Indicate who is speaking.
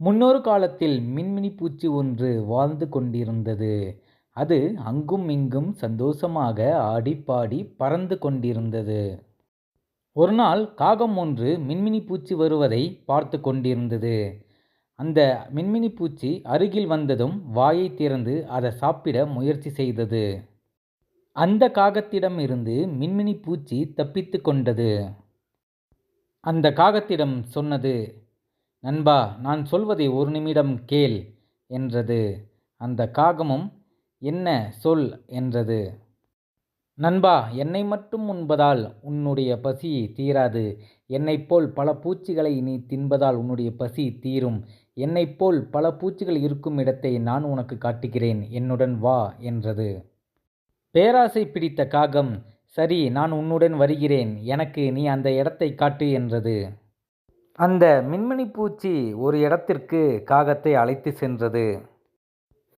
Speaker 1: முன்னொரு காலத்தில் மின்மினி பூச்சி ஒன்று வாழ்ந்து கொண்டிருந்தது. அது அங்கும் இங்கும் சந்தோஷமாக ஆடிப்பாடி பறந்து கொண்டிருந்தது. ஒரு நாள் காகம் ஒன்று மின்மினி பூச்சி வருவதை பார்த்து கொண்டிருந்தது. அந்த மின்மினி பூச்சி அருகில் வந்ததும் வாயை திறந்து அதை சாப்பிட முயற்சி செய்தது. அந்த காகத்திடமிருந்து மின்மினி பூச்சி தப்பித்து கொண்டது. அந்த காகத்திடம் சொன்னது, நண்பா, நான் சொல்வதை ஒரு நிமிடம் கேள் என்றது. அந்த காகமும், என்ன சொல் என்றது. நண்பா, என்னை மட்டும் உண்பதால் உன்னுடைய பசி தீராது. என்னைப் போல் பல பூச்சிகளை நீ தின்பதால் உன்னுடைய பசி தீரும். என்னைப் போல் பல பூச்சிகள் இருக்கும் இடத்தை நான் உனக்கு காட்டுகிறேன். என்னுடன் வா என்றது. பேராசை பிடித்த காகம், சரி, நான் உன்னுடன் வருகிறேன். எனக்கு நீ அந்த இடத்தை காட்டு என்றது. அந்த மின்மினி பூச்சி ஒரு இடத்திற்கு காகத்தை அழைத்து சென்றது.